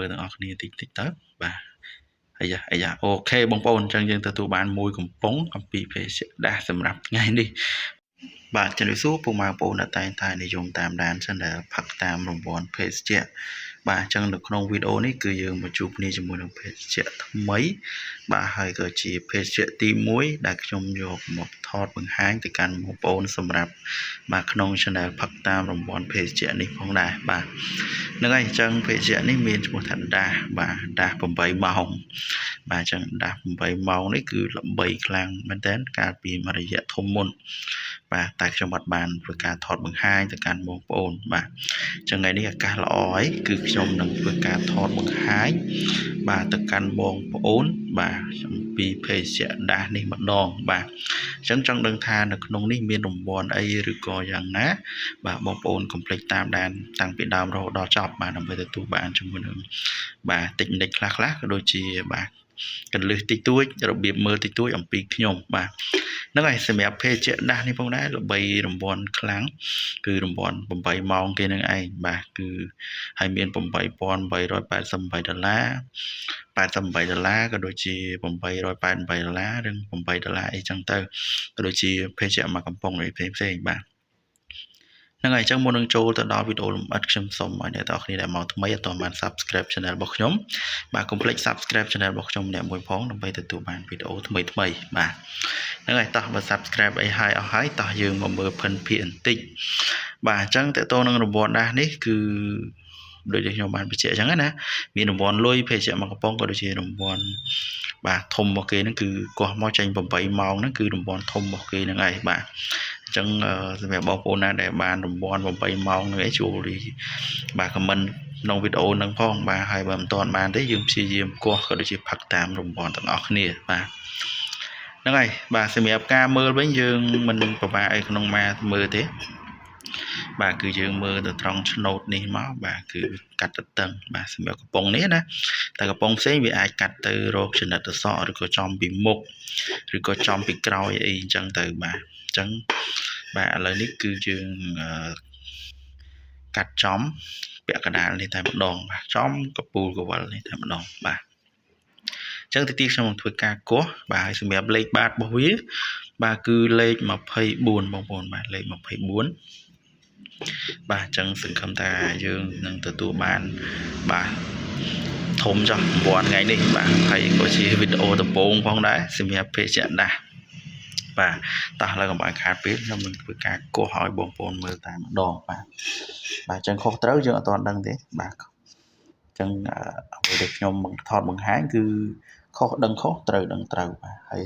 មើលទាំងអស់គ្នាតិចទៅបាទអាយ៉ាអូខេបងប្អូនអញ្ចឹងយើងទទួលបានមួយកំប៉ុងអំពីភេសជ្ជៈដាស់សម្រាប់ថ្ងៃនេះបាទជំរាបសួរពុកម៉ែបងប្អូនដែលតែងតែនិយមតាមដានសិនដែលផឹកតាមរង្វាន់ភេសជ្ជៈបាទអញ្ចឹងនៅក្នុងវីដេអូនេះគឺយើងមកជួបគ្នាជាមួយនឹងភេសជ្ជៈថ្មីបាទហើយក៏ជាភេសជ្ជៈទី1ដែលខ្ញុំយកមកថតបង្ហាញទៅកាន់បងប្អូនសម្រាប់បាទក្នុង Channel ផឹកតាមរង្វាន់ភេសជ្ជៈនេះផងដែរបាទហ្នឹងហើយអញ្ចឹងភេសជ្ជៈនេះមានឈ្មោះថាដាស់បាទដាស់8ម៉ោងបាទអញ្ចឹងដាស់8ម៉ោងនេះគឺល្បីខ្លាំងមែនតើកាលពីមួយរយៈធំមុនបាទតែខ្ញុំអត់បានធ្វើការថតបង្ហាញទៅកាន់បងប្អូនបាទអញ្ចឹងថ្ងៃនេះឱកាសល្អហើយគឺខ្ញុំនឹងធ្វើការថតបង្ហាញបាទទៅកាន់បងប្អូនបាទអំពីភេសជ្ជៈដាស់នេះម្ដងបាទអញ្ចឹងចង់ដឹងថានៅក្នុងនេះមានរង្វាន់អីឬក៏យ៉ាងណាបាទបងប្អូនកុំភ្លេចតាមដានតាំងពីដើមរហូតដល់ចប់បាទដើម្បីទទួលបានជាមួយនឹងបាទតិចនិចខ្លះក៏ដូចជាបាទកន្លឹះតិចតួចរបៀបមើលតិចតួចអំពីខ្ញុំបាទហ្នឹងហើយសម្រាប់ភេសជ្ជៈដាស់នេះផងដែរល្បីរង្វាន់ខ្លាំងគឺរង្វាន់8ម៉ោងគេនឹងឯងបាទគឺហើយមាន$8,888 $88ក៏ដូចជា$888ឬ$8អីចឹងទៅក៏ដូចជាភេសជ្ជៈមួយកំប៉ុងអីផ្សេងបាទហ្នឹងហើយអញ្ចឹងមុននឹងចូលទៅដល់វីដេអូលម្អិតខ្ញុំសូមឲ្យអ្នកទាំងអស់គ្នាដែលមកថ្មីអត់ទាន់បាន Subscribe Channel របស់ខ្ញុំបាទកុំភ្លេច Subscribe Channel របស់ខ្ញុំម្នាក់មួយផងដើម្បីទទួលបានវីដេអូថ្មីបាទហ្នឹងហើយតោះបើ Subscribe អីហើយអស់ហើយតោះយើងមកមើលភិនភាគបន្តិចបាទអញ្ចឹងតើតើនឹងរង្វាន់ដាស់នេះគឺដូចខ្ញុំបានបញ្ជាក់អញ្ចឹងណាមានរង្វាន់លុយភេសជ្ជៈមួយកំប៉ុងក៏ដូចជារង្វាន់បាទធំរបស់គេហ្នឹងគឺកោះមកចេញ8ម៉ោងហ្នឹងគឺរង្វាន់ធំរបស់គេហ្នឹងឯងបាទអញ្ចឹងសម្រាប់បងប្អូនណាដែលបានរង្វាន់8ម៉ោងហ្នឹងឯងចូលរីបាទខមមិនក្នុងវីដេអូហ្នឹងផងបាទហើយបើមិនទាន់បានទេយើងព្យាយាមកោះក៏ដូចជាផឹកតាមរង្វាន់ទាំងអស់គ្នាបាទហ្នឹងហើយបាទសម្រាប់ការមើលវិញយើងមិនពិបាកអីក្នុងមកមើលទេបាទគឺយើងមើលទៅត្រង់ឆ្នូតនេះមកបាទគឺកាត់ទៅតឹងបាទសម្រាប់កំប៉ុងនេះណាតែកំប៉ុងផ្សេងវាអាចកាត់ទៅរកចំណិតអសក់ឬក៏ចំពីមុខឬក៏ចំពីក្រោយអីអញ្ចឹងទៅបាទអញ្ចឹងបាទឥឡូវនេះគឺយើងកាត់ចំពាក់កណ្ដាលនេះតែម្ដងបាទចំកពូលកវលនេះតែម្ដងបាទអញ្ចឹងទីខ្ញុំនឹងធ្វើការកោះបាទហើយសម្រាប់លេខបាតរបស់វាបាទគឺលេខ24បងប្អូនបាទលេខ24បាទអញ្ចឹងសង្ឃឹមថាយើងនឹងទទួលបានបាទធំចុះរង្វាន់ថ្ងៃនេះបាទហើយក៏ជាវីដេអូដំបូងផងដែរសម្រាប់ភេសជ្ជៈដាស់បាទតោះឥឡូវកុំឲ្យខាតពេលខ្ញុំនឹងធ្វើការកោះឲ្យបងប្អូនមើលតែម្ដងបាទអញ្ចឹងខុសត្រូវយើងអត់ទាន់ដឹងទេបាទអញ្ចឹងអ្វីដែលខ្ញុំថតបង្ហាញគឺខុសដឹងខុសត្រូវដឹងត្រូវបាទហើយ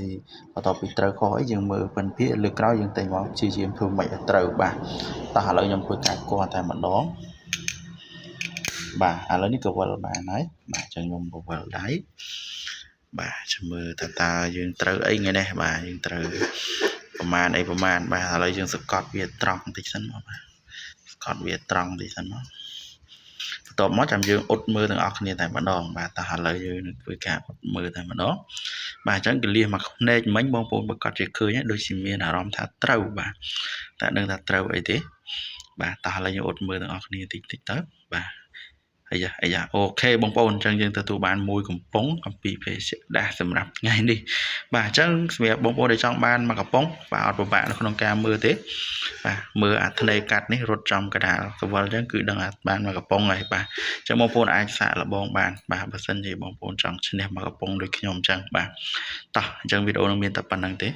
បន្ទាប់ពីត្រូវខុសអីយើងមើលពិនភាគលើក្រោយយើងតែមកព្យាយាមធ្វើមិនឲ្យត្រូវបាទតោះឥឡូវខ្ញុំធ្វើការកោះតែម្ដងបាទឥឡូវនេះក៏វិលបានហើយបាទអញ្ចឹងខ្ញុំក៏វិលដៃបាទចាំមើលតើយើងត្រូវអីថ្ងៃនេះបាទយើងត្រូវប្រមាណអីប្រមាណបាទឥឡូវយើងសកត់វាត្រង់បន្តិចសិនមកបាទសកត់វាត្រង់បន្តិចសិនមកបន្ទាប់មកចាំយើងអ៊ុតមើលទាំងអស់គ្នាតែម្ដងបាទតោះឥឡូវយើងនឹងធ្វើការអ៊ុតមើលតែម្ដងបាទអញ្ចឹងកលៀសមកភ្នែកមិញបងប្អូនប្រកាសជាឃើញដូចជាមានអារម្មណ៍ថាត្រូវបាទតែដឹងថាត្រូវអីទេបាទតោះឥឡូវយើងអ៊ុតមើលទាំងអស់គ្នាតិចទៅបាទអាយ៉ាអូខេបងប្អូនអញ្ចឹងយើងទទួលបានមួយកំប៉ុងអំពីភេសជ្ជៈដាស់សម្រាប់ថ្ងៃនេះបាទអញ្ចឹងសម្រាប់បងប្អូនដែលចង់បានមួយកំប៉ុងបាទអត់ពិបាកនៅក្នុងការមើលទេបាទមើលអាធ្នេកាត់នេះរត់ចំកដាលកវលអញ្ចឹងគឺដឹងថាបានមួយកំប៉ុងហើយបាទអញ្ចឹងបងប្អូនអាចសាកល្បងបានបាទបើសិនជាបងប្អូនចង់ឈ្នះមួយកំប៉ុងដូចខ្ញុំអញ្ចឹងបាទតោះអញ្ចឹងវីដេអូនឹងមានតែប៉ុណ្្នឹងទេ